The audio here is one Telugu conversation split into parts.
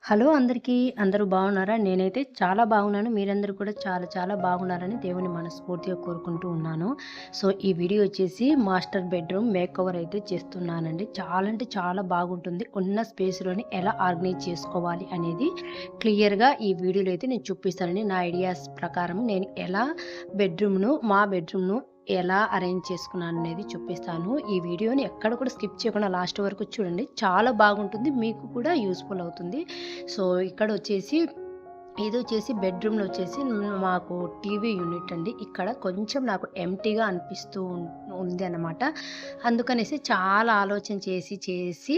హలో అందరికీ. అందరూ బాగున్నారా? నేనైతే చాలా బాగున్నాను. మీరందరూ కూడా చాలా చాలా బాగున్నారని దేవుని మనస్ఫూర్తిగా కోరుకుంటూ ఉన్నాను. సో, ఈ వీడియో వచ్చేసి మాస్టర్ బెడ్‌రూమ్ మేకోవర్ అయితే చేస్తున్నానండి. చాలా అంటే చాలా బాగుంటుంది. ఉన్న స్పేస్‌లోని ఎలా ఆర్గనైజ్ చేసుకోవాలి అనేది క్లియర్‌గా ఈ వీడియోలో అయితే నేను చూపిస్తానండి. నా ఐడియాస్ ప్రకారం నేను ఎలా మా బెడ్‌రూమ్‌ను ఎలా అరేంజ్ చేసుకున్నాననేది చూపిస్తాను. ఈ వీడియోని ఎక్కడ కూడా స్కిప్ చేయకుండా లాస్ట్ వరకు చూడండి. చాలా బాగుంటుంది. మీకు కూడా యూజ్‌ఫుల్ అవుతుంది. సో, ఇక్కడొచ్చేసి ఇదొచ్చేసి బెడ్‌రూమ్‌లో వచ్చేసి మాకు టీవీ యూనిట్ అండి. ఇక్కడ కొంచెం నాకు ఎంప్టీగా అనిపిస్తూ ఉంది అన్నమాట. అందుకనేసి చాలా ఆలోచన చేసి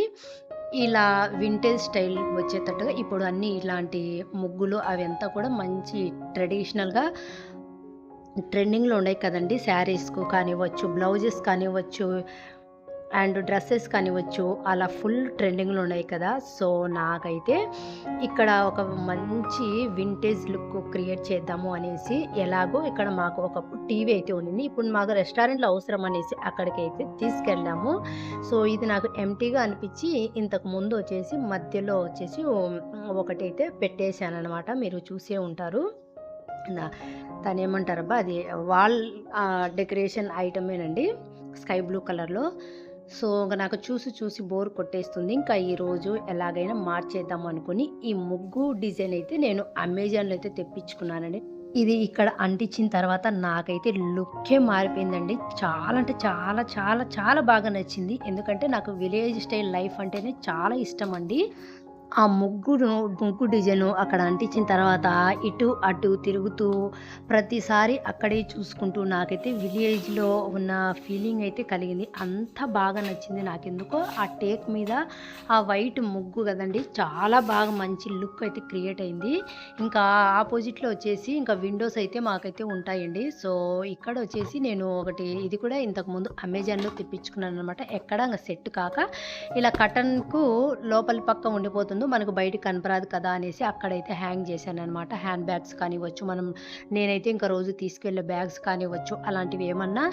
ఇలా వింటేజ్ స్టైల్ వచ్చేటట్టుగా ఇప్పుడు అన్నీ ఇలాంటి ముగ్గులు అవంతా కూడా మంచి ట్రెడిషనల్‌గా ట్రెండింగ్‌లో ఉన్నాయి కదండీ! శారీస్‌కు కానివ్వచ్చు, బ్లౌజెస్ కానివ్వచ్చు అండ్ డ్రెసెస్ కానివ్వచ్చు, అలా ఫుల్ ట్రెండింగ్‌లో ఉన్నాయి కదా! సో, నాకైతే ఇక్కడ ఒక మంచి వింటేజ్ లుక్ క్రియేట్ చేద్దాము అనేసి ఎలాగో ఇక్కడ మాకు ఒకప్పుడు టీవీ అయితే ఉండింది. ఇప్పుడు మాకు రెస్టారెంట్‌లో అవసరం అనేసి అక్కడికైతే తీసుకెళ్ళాము. సో, ఇది నాకు ఎంప్టీగా అనిపిచ్చి ఇంతకు ముందు వచ్చేసి మధ్యలో వచ్చేసి ఒకటైతే పెట్టేశాననమాట. మీరు చూసే ఉంటారు. నా దాన్నేమంటారబ్బా! అది వాల్ డెకరేషన్ ఐటమేనండి. స్కై బ్లూ కలర్‌లో. సో, ఇంక నాకు చూసి బోర్ కొట్టేస్తుంది. ఇంకా ఈరోజు ఎలాగైనా మార్చేద్దాం అనుకుని ఈ ముగ్గు డిజైన్ అయితే నేను అమెజాన్‌లో అయితే తెప్పించుకున్నానండి. ఇది ఇక్కడ అంటించిన తర్వాత నాకైతే లుక్కే మారిపోయిందండి. చాలా అంటే చాలా చాలా చాలా బాగా నచ్చింది. ఎందుకంటే నాకు విలేజ్ స్టైల్ లైఫ్ అంటేనే చాలా ఇష్టమండి. ఆ ముగ్గు డిజైను అక్కడ అంటించిన తర్వాత ఇటు, అటు తిరుగుతూ ప్రతిసారి అక్కడే చూసుకుంటూ నాకైతే విలేజ్‌లో ఉన్న ఫీలింగ్ అయితే కలిగింది. అంత బాగా నచ్చింది నాకెందుకో. ఆ టేక్ మీద ఆ వైట్ ముగ్గు గదండీ! చాలా బాగా మంచి లుక్ అయితే క్రియేట్ అయింది. ఇంకా ఆపోజిట్‌లో వచ్చేసి ఇంకా విండోస్ అయితే మాకైతే ఉంటాయండి. సో, ఇక్కడొచ్చేసి నేను ఒకటి ఇది కూడా ఇంతకుముందు అమెజాన్‌లో తెప్పించుకున్నాననమాట. ఎక్కడ ఇంగ సెట్ కాక ఇలా కర్టన్‌కు లోపలి పక్క ఉండిపోతుందో మనకు బయటికి కనపరాదు కదా అనేసి అక్కడైతే హ్యాంగ్ చేశాననమాట. హ్యాండ్ బ్యాగ్స్ కానివ్వచ్చు, నేనైతే ఇంకా రోజు తీసుకెళ్ళే బ్యాగ్స్ కానివ్వచ్చు, అలాంటివి ఏమన్నా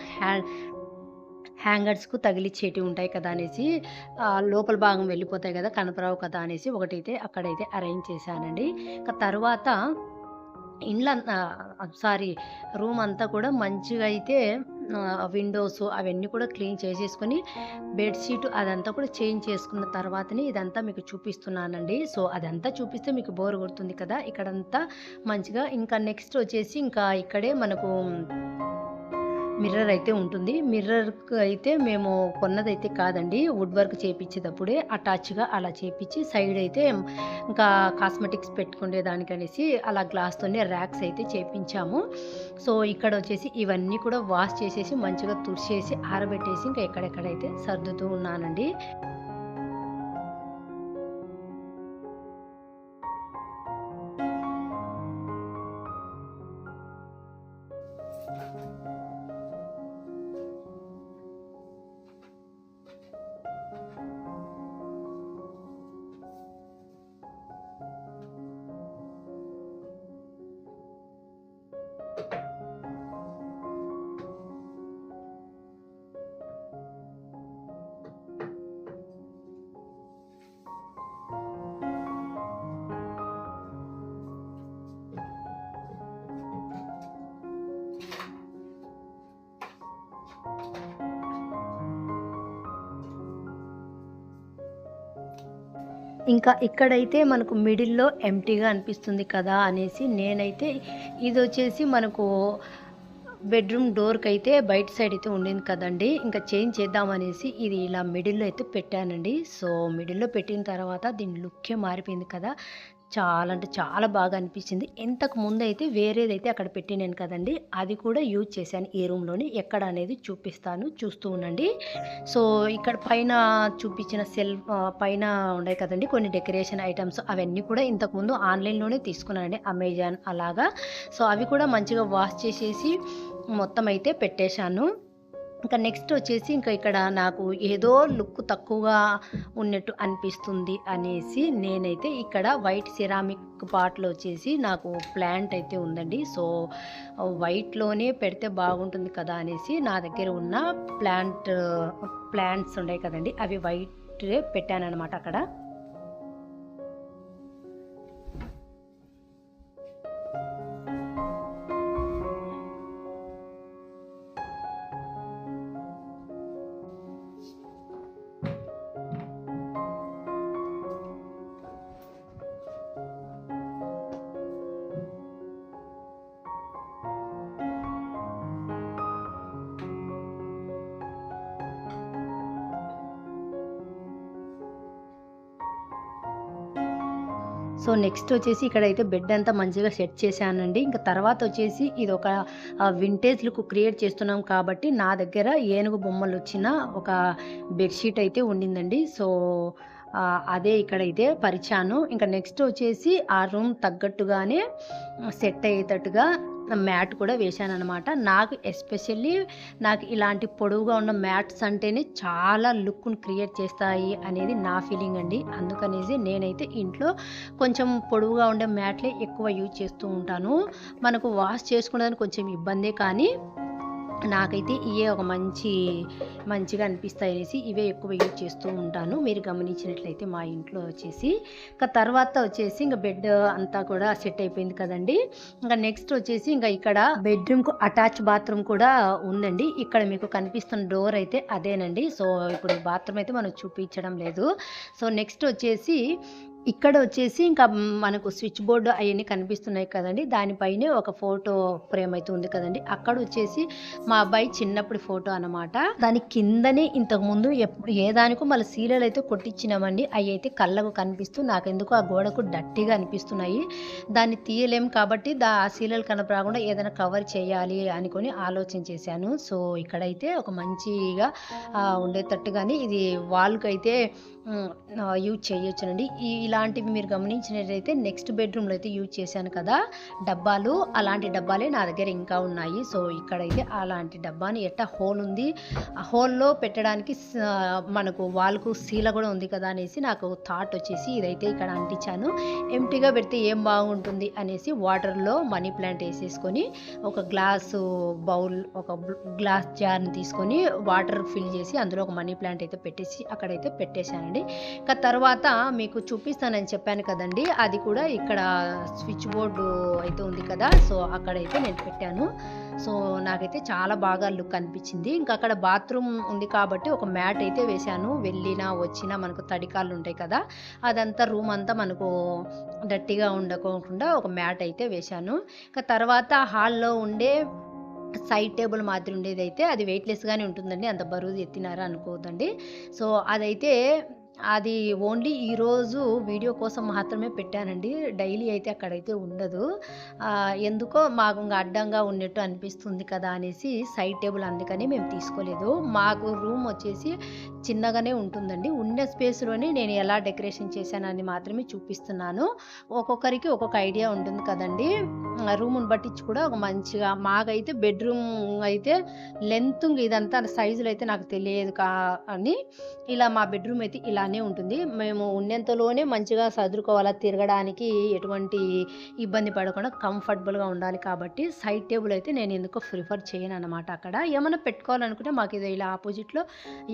హ్యాంగర్స్‌కు తగిలిచ్చేటివి ఉంటాయి కదా అనేసి లోపల భాగం వెళ్ళిపోతాయి కదా! కనపరావు కదా అనేసి ఒకటైతే అక్కడైతే అరేంజ్ చేశానండి. ఇక తరువాత సారీ, రూమంతా కూడా మంచిగా అయితే విండోస్ అవన్నీ కూడా క్లీన్ చేసేసుకొని, బెడ్‌షీట్ అదంతా కూడా చేంజ్ చేసుకున్న తర్వాతనే ఇదంతా మీకు చూపిస్తున్నానండి. సో, అదంతా చూపిస్తే మీకు బోర్ కొడుతుంది కదా! ఇక్కడంతా మంచిగా ఇంకా నెక్స్ట్ వచ్చేసి ఇంకా ఇక్కడే మనకు మిర్రర్ అయితే ఉంటుంది. మిర్రర్‌కి అయితే మేము కొన్నదైతే కాదండి. వుడ్ వర్క్ చేపిచ్చేటప్పుడే అటాచ్‌గా అలా చేపిచ్చి సైడ్ అయితే ఇంకా కాస్మెటిక్స్ పెట్టుకునే దానికనేసి అలా గ్లాస్‌తోనే ర్యాక్స్ అయితే చేపించాము. సో, ఇక్కడొచ్చేసి ఇవన్నీ కూడా వాష్ చేసేసి మంచిగా తుడిచేసి ఆరబెట్టేసి ఇంకా ఎక్కడెక్కడైతే సర్దుతూ ఉన్నానండి. ఇంకా ఇక్కడైతే మనకు మిడిల్‌లో ఎంప్టీగా అనిపిస్తుంది కదా అనేసి నేనైతే ఇదొచ్చేసి మనకు బెడ్‌రూమ్ డోర్‌కైతే బయట సైడ్ అయితే ఉండింది కదండీ! ఇంకా చేంజ్ చేద్దామనేసి ఇది ఇలా మిడిల్‌లో అయితే పెట్టానండి. సో, మిడిల్‌లో పెట్టిన తర్వాత దీని లుక్కే మారిపోయింది కదా! చాలా అంటే చాలా బాగా అనిపించింది. ఇంతకు ముందైతే వేరేదైతే అక్కడ పెట్టినాను కదండీ! అది కూడా యూజ్ చేశాను ఈ రూమ్‌లోని. ఎక్కడ అనేది చూపిస్తాను. చూస్తూ ఉండండి. సో, ఇక్కడ పైన చూపించిన పైన ఉన్నాయి కదండీ కొన్ని డెకరేషన్ ఐటెమ్స్ అవన్నీ కూడా ఇంతకుముందు ఆన్‌లైన్‌లోనే తీసుకున్నానండి. అమెజాన్ అలాగా. సో, అవి కూడా మంచిగా వాష్ చేసేసి మొత్తం అయితే పెట్టేశాను. ఇంకా నెక్స్ట్ వచ్చేసి ఇంకా ఇక్కడ నాకు ఏదో లుక్ తక్కువగా ఉన్నట్టు అనిపిస్తుంది అనేసి నేనైతే ఇక్కడ వైట్ సిరామిక్ పాట్‌లో వచ్చేసి నాకు ప్లాంట్ అయితే ఉందండి. సో, వైట్‌లోనే పెడితే బాగుంటుంది కదా అనేసి నా దగ్గర ఉన్న ప్లాంట్స్ ఉన్నాయి కదండీ! అవి వైటే పెట్టాననమాట అక్కడ. సో నెక్స్ట్ వచ్చేసి ఇక్కడైతే బెడ్ అంతా మంచిగా సెట్ చేశానండి. ఇంకా తర్వాత వచ్చేసి ఇది ఒక వింటేజ్ లుక్ క్రియేట్ చేస్తున్నాం కాబట్టి నా దగ్గర ఏనుగు బొమ్మలు వచ్చిన ఒక బెడ్షీట్ అయితే ఉండిందండి. సో అదే ఇక్కడైతే పరిచాను. ఇంకా నెక్స్ట్ వచ్చేసి ఆ రూమ్ తగ్గట్టుగానే సెట్ అయ్యేటట్టుగా మ్యాట్ కూడా వేశానన్నమాట. నాకు ఎస్పెషల్లీ నాకు ఇలాంటి పొడవుగా ఉన్న మ్యాట్స్ అంటేనే చాలా లుక్ను క్రియేట్ చేస్తాయి అనేది నా ఫీలింగ్ అండి. అందుకనేసి నేనైతే ఇంట్లో కొంచెం పొడవుగా ఉండే మ్యాట్లే ఎక్కువ యూజ్ చేస్తూ ఉంటాను. మనకు వాష్ చేసుకోవడానికి కొంచెం ఇబ్బందే, కానీ నాకైతే ఇవే ఒక మంచిగా అనిపిస్తాయి అనేసి ఇవే ఎక్కువ యూజ్ చేస్తూ ఉంటాను. మీరు గమనించినట్లయితే మా ఇంట్లో వచ్చేసి ఇంకా తర్వాత వచ్చేసి ఇంకా బెడ్ అంతా కూడా సెట్ అయిపోయింది కదండి. ఇంకా నెక్స్ట్ వచ్చేసి ఇంకా ఇక్కడ బెడ్రూమ్కు అటాచ్ బాత్రూమ్ కూడా ఉందండి. ఇక్కడ మీకు కనిపిస్తున్న డోర్ అయితే అదేనండి. సో ఇప్పుడు బాత్రూమ్ అయితే మనం చూపించడం లేదు. సో నెక్స్ట్ వచ్చేసి ఇక్కడ వచ్చేసి ఇంకా మనకు స్విచ్ బోర్డు అవన్నీ కనిపిస్తున్నాయి కదండి. దానిపైనే ఒక ఫోటో ఫ్రేమ్ అయితే ఉంది కదండి. అక్కడ వచ్చేసి మా అబ్బాయి చిన్నప్పుడు ఫోటో అనమాట. దాని కిందనే ఇంతకుముందు ఎప్పుడు ఏ దానికో మళ్ళీ సీరియల్ అయితే కొట్టించినామండి. అవి అయితే కళ్ళకు కనిపిస్తూ నాకెందుకు ఆ గోడకు డట్టిగా అనిపిస్తున్నాయి. దాన్ని తీయలేం కాబట్టి ఆ సీరియల్ కనపడకుండా ఏదైనా కవర్ చేయాలి అనుకొని ఆలోచన చేశాను. సో ఇక్కడైతే ఒక మంచిగా ఉండేటట్టుగానే ఇది వాల్కి అయితే యూజ్ చేయొచ్చునండి. ఇలాంటివి మీరు గమనించినట్లయితే నెక్స్ట్ బెడ్రూమ్లో అయితే యూజ్ చేశాను కదా డబ్బాలు, అలాంటి డబ్బాలే నా దగ్గర ఇంకా ఉన్నాయి. సో ఇక్కడైతే అలాంటి డబ్బాని ఎట్టా హోల్ ఉంది, ఆ హోల్లో పెట్టడానికి మనకు వాళ్ళకు సీల కూడా ఉంది కదా అనేసి నాకు థాట్ వచ్చేసి ఇదైతే ఇక్కడ అంటించాను. ఎంటీగా పెడితే ఏం బాగుంటుంది అనేసి వాటర్లో మనీ ప్లాంట్ వేసేసుకొని ఒక గ్లాసు బౌల్ ఒక గ్లాస్ జార్ని తీసుకొని వాటర్ ఫిల్ చేసి అందులో ఒక మనీ ప్లాంట్ అయితే పెట్టేసి అక్కడైతే పెట్టేశాను. ఇంకా తర్వాత మీకు చూపిస్తానని చెప్పాను కదండి, అది కూడా ఇక్కడ స్విచ్ బోర్డు అయితే ఉంది కదా. సో అక్కడైతే నేను పెట్టాను. సో నాకైతే చాలా బాగా లుక్ అనిపించింది. ఇంకా అక్కడ బాత్రూమ్ ఉంది కాబట్టి ఒక మ్యాట్ అయితే వేశాను. వెళ్ళినా వచ్చినా మనకు తడికాళ్ళు ఉంటాయి కదా, అదంతా రూమ్ అంతా మనకు డట్టిగా ఉండకోకుండా ఒక మ్యాట్ అయితే వేశాను. ఇంకా తర్వాత హాల్లో ఉండే సైడ్ టేబుల్ మాదిరి ఉండేదైతే అది వెయిట్లెస్గానే ఉంటుందండి, అంత బరువు ఎత్తినారా అనుకోవద్దండి. సో అదైతే అది ఓన్లీ ఈరోజు వీడియో కోసం మాత్రమే పెట్టానండి. డైలీ అయితే అక్కడైతే ఉండదు. ఎందుకో మాకు ఇంకా అడ్డంగా ఉన్నట్టు అనిపిస్తుంది కదా అనేసి సైడ్ టేబుల్ అందుకని మేము తీసుకోలేదు. మాకు రూమ్ వచ్చేసి చిన్నగానే ఉంటుందండి. ఉండే స్పేస్లోనే నేను ఎలా డెకరేషన్ చేశానని మాత్రమే చూపిస్తున్నాను. ఒక్కొక్కరికి ఒక్కొక్క ఐడియా ఉంటుంది కదండి. రూమ్ని బట్టించి కూడా ఒక మంచిగా మాకైతే బెడ్రూమ్ అయితే లెంత్ ఇదంతా సైజులు అయితే నాకు తెలియదు అని ఇలా మా బెడ్రూమ్ అయితే ఇలానే ఉంటుంది. మేము ఉన్నంతలోనే మంచిగా సదురుకోవాలా, తిరగడానికి ఎటువంటి ఇబ్బంది పడకుండా కంఫర్టబుల్గా ఉండాలి కాబట్టి సైడ్ టేబుల్ అయితే నేను ఎందుకో ప్రిఫర్ చేయను అనమాట. అక్కడ ఏమైనా పెట్టుకోవాలనుకుంటే మాకు ఇది ఇలా ఆపోజిట్లో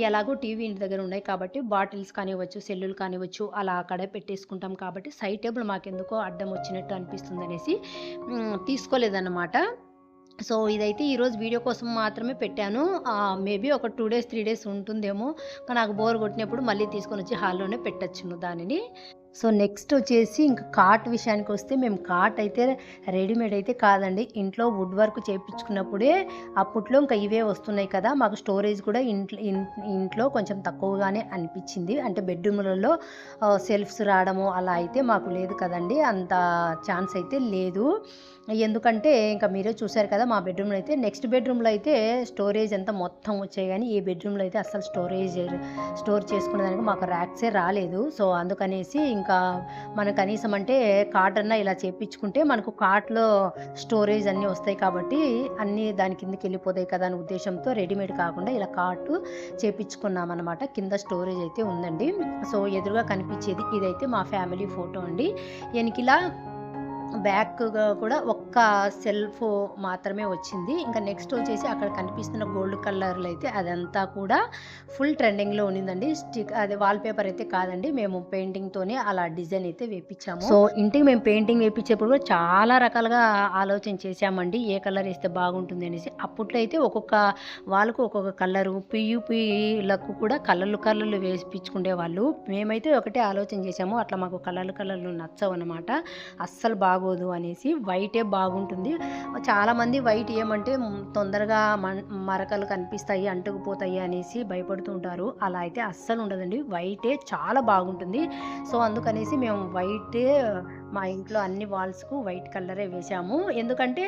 ఎలాగో టీవీ ఇంటి దగ్గర ఉన్నాయి కాబట్టి బాటిల్స్ కానివ్వచ్చు, సెల్లులు కానివ్వచ్చు అలా అక్కడే పెట్టేసుకుంటాం కాబట్టి సైడ్ టేబుల్ మాకెందుకో అడ్డం వచ్చినట్టు అనిపిస్తుంది అనేసి తీసుకోలేదన్నమాట. సో ఇదైతే ఈరోజు వీడియో కోసం మాత్రమే పెట్టాను. మేబీ ఒక 2 days 3 days ఉంటుందేమో. నాకు బోర్ కొట్టినప్పుడు మళ్ళీ తీసుకొని వచ్చి హాల్లోనే పెట్టచ్చును దానిని. సో నెక్స్ట్ వచ్చేసి ఇంకా కాట్ విషయానికి వస్తే మేము కాట్ అయితే రెడీమేడ్ అయితే కాదండి, ఇంట్లో వుడ్ వర్క్ చేయించుకున్నప్పుడే అప్పట్లో ఇంకా ఇవే వస్తున్నాయి కదా. మాకు స్టోరేజ్ కూడా ఇంట్లో కొంచెం తక్కువగానే అనిపించింది. అంటే బెడ్రూమ్లలో సెల్ఫ్స్ రావడము అలా అయితే మాకు లేదు కదండి, అంత ఛాన్స్ అయితే లేదు. ఎందుకంటే ఇంకా మీరే చూసారు కదా మా బెడ్రూమ్లో అయితే. నెక్స్ట్ బెడ్రూమ్లో అయితే స్టోరేజ్ అంతా మొత్తం వచ్చాయి, కానీ ఈ బెడ్రూమ్లో అయితే అసలు స్టోర్ చేసుకునేదానికి మాకు ర్యాక్సే రాలేదు. సో అందుకనేసి ఇంకా మన కనీసం అంటే కాట్ అన్న ఇలా చేయించుకుంటే మనకు కార్ట్లో స్టోరేజ్ అన్నీ వస్తాయి కాబట్టి అన్నీ దాని కిందకి వెళ్ళిపోతాయి కదా అనే ఉద్దేశంతో రెడీమేడ్ కాకుండా ఇలా కాటు చేయించుకున్నాం అనమాట. కింద స్టోరేజ్ అయితే ఉందండి. సో ఎదురుగా కనిపించేది ఇదైతే మా ఫ్యామిలీ ఫోటో అండి. వెనకిలా బ్యాక్ కూడా ఒక్క సెల్ఫ్ మాత్రమే వచ్చింది. ఇంకా నెక్స్ట్ వచ్చేసి అక్కడ కనిపిస్తున్న గోల్డ్ కలర్లో అయితే అదంతా కూడా ఫుల్ ట్రెండింగ్లో ఉన్నిందండి. అది వాల్పేపర్ అయితే కాదండి, మేము పెయింటింగ్తోనే అలా డిజైన్ అయితే వేయించాము. సో ఇంటికి మేము పెయింటింగ్ వేయించేప్పుడు కూడా చాలా రకాలుగా ఆలోచన చేసామండి, ఏ కలర్ వేస్తే బాగుంటుంది అనేసి. అప్పట్లో అయితే ఒక్కొక్క వాళ్ళకు ఒక్కొక్క కలరు, పియూపీలకు కూడా కలర్లు వేయించుకునే వాళ్ళు. మేమైతే ఒకటే ఆలోచన చేసాము, అట్లా మాకు కలర్లు నచ్చవు అనమాట, అస్సలు బాగోదు అనేసి వైటే బాగుంటుంది. చాలామంది వైట్ ఏమంటే తొందరగా మరకలు కనిపిస్తాయి, అంటుకుపోతాయి అనేసి భయపడుతూ ఉంటారు. అలా అయితే అస్సలు ఉండదండి. వైటే చాలా బాగుంటుంది. సో అందుకనేసి మేము వైటే మా ఇంట్లో అన్ని వాల్స్‌కు వైట్ కలరే వేశాము. ఎందుకంటే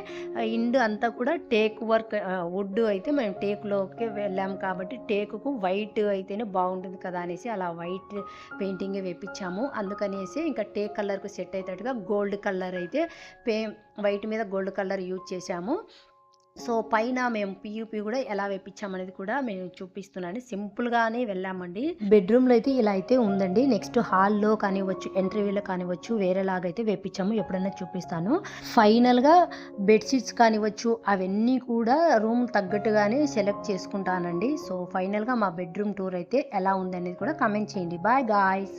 ఇండు అంతా కూడా టేక్ వర్క్, వుడ్ అయితే మేము టేకులోకే వెళ్ళాము కాబట్టి టేకుకు వైట్ అయితేనే బాగుంటుంది కదా అనేసి అలా వైట్ పెయింటింగే వేపించాము. అందుకనేసి ఇంకా టేక్ కలర్‌కు సెట్ అయ్యేటట్టుగా గోల్డ్ కలర్ అయితే వైట్ మీద గోల్డ్ కలర్ యూజ్ చేశాము. సో పైన మేము పీయూపీ కూడా ఎలా వేపించామనేది కూడా మేము చూపిస్తున్నాను. సింపుల్గానే వెళ్ళామండి. బెడ్రూమ్లో అయితే ఇలా అయితే ఉందండి. నెక్స్ట్ హాల్లో కానివ్వచ్చు, ఎంట్రీవేలో కానివ్వచ్చు, వేరేలాగైతే వేపించాము. ఎప్పుడైనా చూపిస్తాను. ఫైనల్గా బెడ్షీట్స్ కానివ్వచ్చు అవన్నీ కూడా రూమ్ తగ్గట్టుగానే సెలెక్ట్ చేసుకుంటానండి. సో ఫైనల్గా మా బెడ్రూమ్ టూర్ అయితే ఎలా ఉందనేది కూడా కామెంట్ చేయండి. Bye guys.